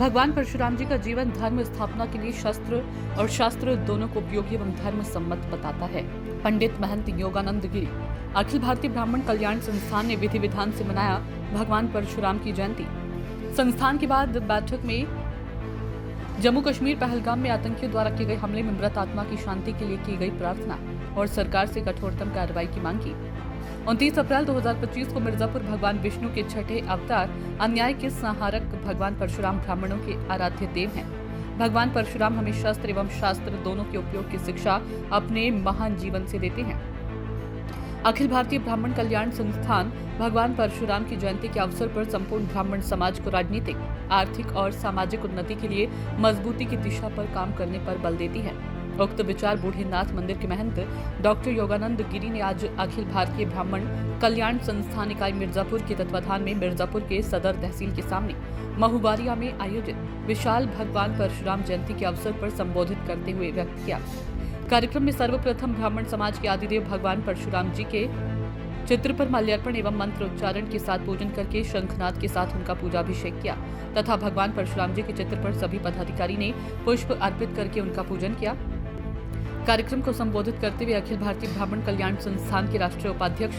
भगवान परशुराम जी का जीवन धर्म स्थापना के लिए शस्त्र और शास्त्र दोनों को उपयोगी एवं धर्म सम्मत बताता है। पंडित महंत योगानंद गिरी अखिल भारतीय ब्राह्मण कल्याण संस्थान ने विधि विधान से मनाया भगवान परशुराम की जयंती। संस्थान के बाद बैठक में जम्मू कश्मीर पहलगाम में आतंकियों द्वारा किए गए हमले में मृत आत्मा की शांति के लिए की गई प्रार्थना और सरकार से कठोरतम कार्रवाई की मांग की। 29 अप्रैल 2025 को मिर्जापुर भगवान विष्णु के छठे अवतार अन्याय के संहारक भगवान परशुराम ब्राह्मणों के आराध्य देव हैं। भगवान परशुराम हमें शस्त्र एवं शास्त्र दोनों के उपयोग की शिक्षा अपने महान जीवन से देते हैं। अखिल भारतीय ब्राह्मण कल्याण संस्थान भगवान परशुराम की जयंती के अवसर पर संपूर्ण ब्राह्मण समाज को राजनीतिक, आर्थिक और सामाजिक उन्नति के लिए मजबूती की दिशा पर काम करने पर बल देती है। उक्त विचार बूढ़ेनाथ मंदिर के महंत डॉक्टर योगानंद गिरी ने आज अखिल भारतीय ब्राह्मण कल्याण संस्थान इकाई मिर्जापुर के तत्वाधान में मिर्जापुर के सदर तहसील के सामने महुबारिया में आयोजित विशाल भगवान परशुराम जयंती के अवसर पर संबोधित करते हुए व्यक्त किया। कार्यक्रम में सर्वप्रथम ब्राह्मण समाज के आदिदेव भगवान परशुराम जी के चित्र पर माल्यार्पण एवं मंत्र उच्चारण के साथ पूजन करके शंखनाद के साथ उनका पूजाभिषेक किया तथा भगवान परशुराम जी के चित्र पर सभी पदाधिकारी ने पुष्प अर्पित करके उनका पूजन किया। कार्यक्रम को संबोधित करते हुए अखिल भारतीय ब्राह्मण कल्याण संस्थान के राष्ट्रीय उपाध्यक्ष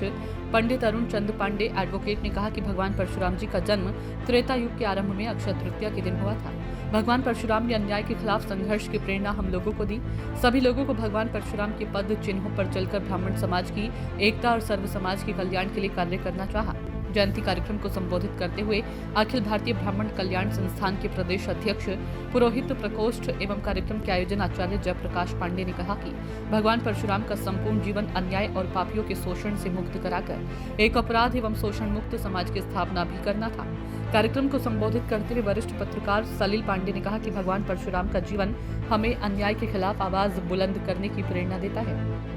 पंडित अरुण चंद पांडे एडवोकेट ने कहा कि भगवान परशुराम जी का जन्म त्रेता युग के आरंभ में अक्षय तृतीया के दिन हुआ था। भगवान परशुराम ने अन्याय के खिलाफ संघर्ष की प्रेरणा हम लोगों को दी। सभी लोगों को भगवान परशुराम के पद चिन्हों पर चलकर ब्राह्मण समाज की एकता और सर्व समाज के कल्याण के लिए कार्य करना चाहा। जयंती कार्यक्रम को संबोधित करते हुए अखिल भारतीय ब्राह्मण कल्याण संस्थान के प्रदेश अध्यक्ष पुरोहित प्रकोष्ठ एवं कार्यक्रम के आयोजन आचार्य जयप्रकाश पांडे ने कहा कि भगवान परशुराम का संपूर्ण जीवन अन्याय और पापियों के शोषण से मुक्त कराकर एक अपराध एवं शोषण मुक्त समाज की स्थापना भी करना था। कार्यक्रम को संबोधित करते हुए वरिष्ठ पत्रकार सलील पांडे ने कहा कि भगवान परशुराम का जीवन हमें अन्याय के खिलाफ आवाज बुलंद करने की प्रेरणा देता है।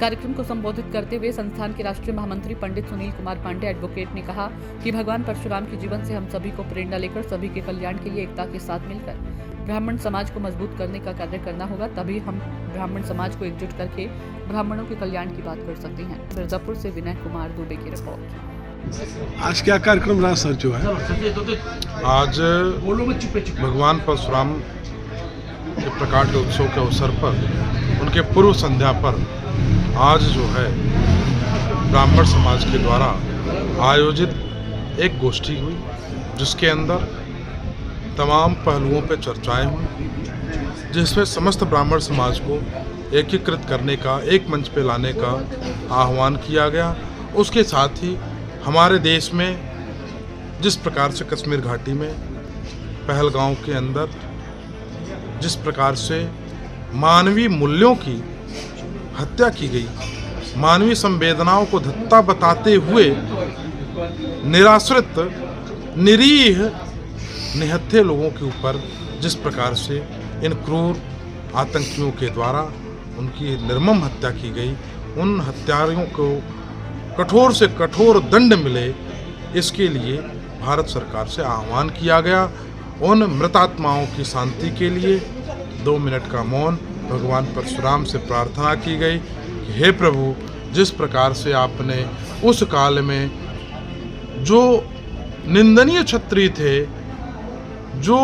कार्यक्रम को संबोधित करते हुए संस्थान के राष्ट्रीय महामंत्री पंडित सुनील कुमार पांडे एडवोकेट ने कहा कि भगवान परशुराम के जीवन से हम सभी को प्रेरणा लेकर सभी के कल्याण के लिए एकता के साथ मिलकर ब्राह्मण समाज को मजबूत करने का कार्य करना होगा, तभी हम ब्राह्मण समाज को एकजुट करके ब्राह्मणों के कल्याण की बात कर सकते हैं। मिर्जापुर से विनय कुमार दुबे की रिपोर्ट। आज क्या कार्यक्रम रहा सर? जो है आज भगवान परशुराम के प्रकाट उत्सव के अवसर पर उनके पूर्व संध्या पर आज जो है ब्राह्मण समाज के द्वारा आयोजित एक गोष्ठी हुई, जिसके अंदर तमाम पहलुओं पर चर्चाएं हुई, जिसमें समस्त ब्राह्मण समाज को एकीकृत करने का, एक मंच पे लाने का आह्वान किया गया। उसके साथ ही हमारे देश में जिस प्रकार से कश्मीर घाटी में पहलगाम के अंदर जिस प्रकार से मानवीय मूल्यों की हत्या की गई, मानवीय संवेदनाओं को धत्ता बताते हुए निराश्रित निरीह निहत्थे लोगों के ऊपर जिस प्रकार से इन क्रूर आतंकियों के द्वारा उनकी निर्मम हत्या की गई, उन हत्यारियों को कठोर से कठोर दंड मिले, इसके लिए भारत सरकार से आह्वान किया गया। उन मृतात्माओं की शांति के लिए 2 मिनट का मौन भगवान परशुराम से प्रार्थना की गई कि हे प्रभु, जिस प्रकार से आपने उस काल में जो निंदनीय क्षत्रिय थे, जो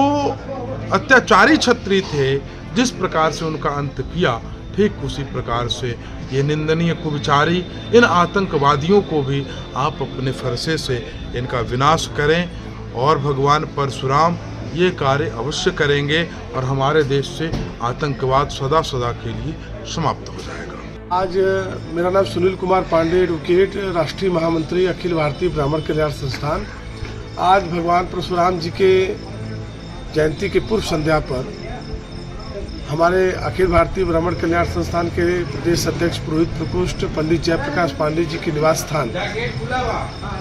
अत्याचारी क्षत्रिय थे, जिस प्रकार से उनका अंत किया, ठीक उसी प्रकार से ये निंदनीय कुविचारी इन आतंकवादियों को भी आप अपने फरसे से इनका विनाश करें और भगवान परशुराम ये कार्य अवश्य करेंगे और हमारे देश से आतंकवाद सदा सदा के लिए समाप्त हो जाएगा। आज मेरा नाम सुनील कुमार पांडे एडवोकेट, राष्ट्रीय महामंत्री अखिल भारतीय ब्राह्मण कल्याण संस्थान। आज भगवान परशुराम जी के जयंती के पूर्व संध्या पर हमारे अखिल भारतीय ब्राह्मण कल्याण संस्थान के प्रदेश अध्यक्ष पुरोहित प्रकोष्ठ पंडित जयप्रकाश पांडे जी के निवास स्थान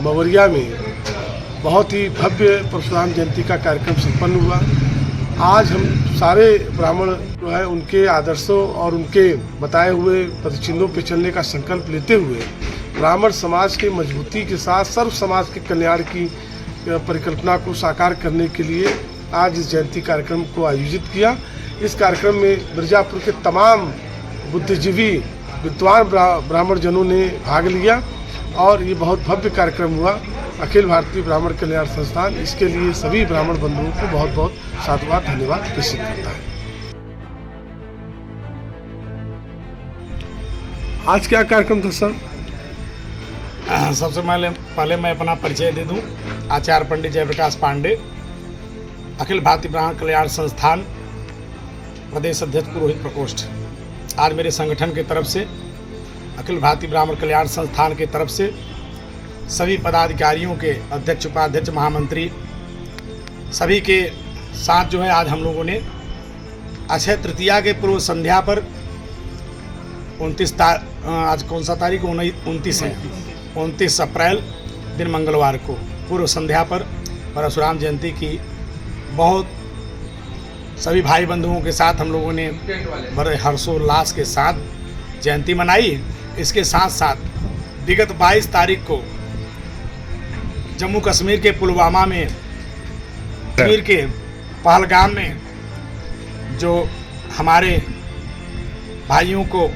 मवरिया में बहुत ही भव्य परशुराम जयंती का कार्यक्रम संपन्न हुआ। आज हम सारे ब्राह्मण जो है उनके आदर्शों और उनके बताए हुए पदचिन्हों पर चलने का संकल्प लेते हुए ब्राह्मण समाज के मजबूती के साथ सर्व समाज के कल्याण की परिकल्पना को साकार करने के लिए आज इस जयंती कार्यक्रम को आयोजित किया। इस कार्यक्रम में मिर्जापुर के तमाम बुद्धिजीवी विद्वान ब्राह्मण जनों ने भाग लिया और ये बहुत भव्य कार्यक्रम हुआ। अखिल भारतीय ब्राह्मण कल्याण संस्थान इसके लिए सभी ब्राह्मण बंधुओं को बहुत बहुत साधुवाद धन्यवाद प्रेषित करता है। आज क्या कार्यक्रम था सर? सबसे पहले मैं अपना परिचय दे दूं। आचार्य पंडित जयप्रकाश पांडे, अखिल भारतीय ब्राह्मण कल्याण संस्थान प्रदेश अध्यक्ष पुरोहित प्रकोष्ठ। आज मेरे संगठन की तरफ से, अखिल भारतीय ब्राह्मण कल्याण संस्थान की तरफ से सभी पदाधिकारियों के अध्यक्ष, उपाध्यक्ष, महामंत्री सभी के साथ जो है आज हम लोगों ने अक्षय तृतीया के पूर्व संध्या पर 29 आज कौन सा तारीख? 29 है। 29 अप्रैल दिन मंगलवार को पूर्व संध्या पर परशुराम जयंती की बहुत सभी भाई बंधुओं के साथ हम लोगों ने बड़े हर्षोल्लास के साथ जयंती मनाई। इसके साथ साथ विगत 22 तारीख को जम्मू कश्मीर के पुलवामा में, कश्मीर के पहलगाम में जो हमारे भाइयों को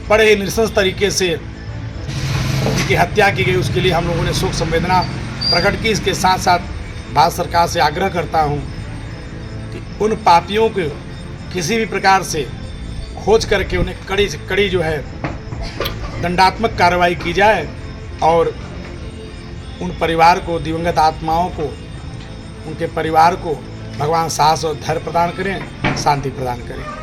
बड़े ही नृशंस तरीके से उनकी हत्या की गई, उसके लिए हम लोगों ने शोक संवेदना प्रकट की। इसके साथ साथ भारत सरकार से आग्रह करता हूं कि उन पापियों को किसी भी प्रकार से खोज करके उन्हें कड़ी से कड़ी जो है दंडात्मक कार्रवाई की जाए और उन परिवार को, दिवंगत आत्माओं को, उनके परिवार को भगवान साहस और धैर्य प्रदान करें, शांति प्रदान करें।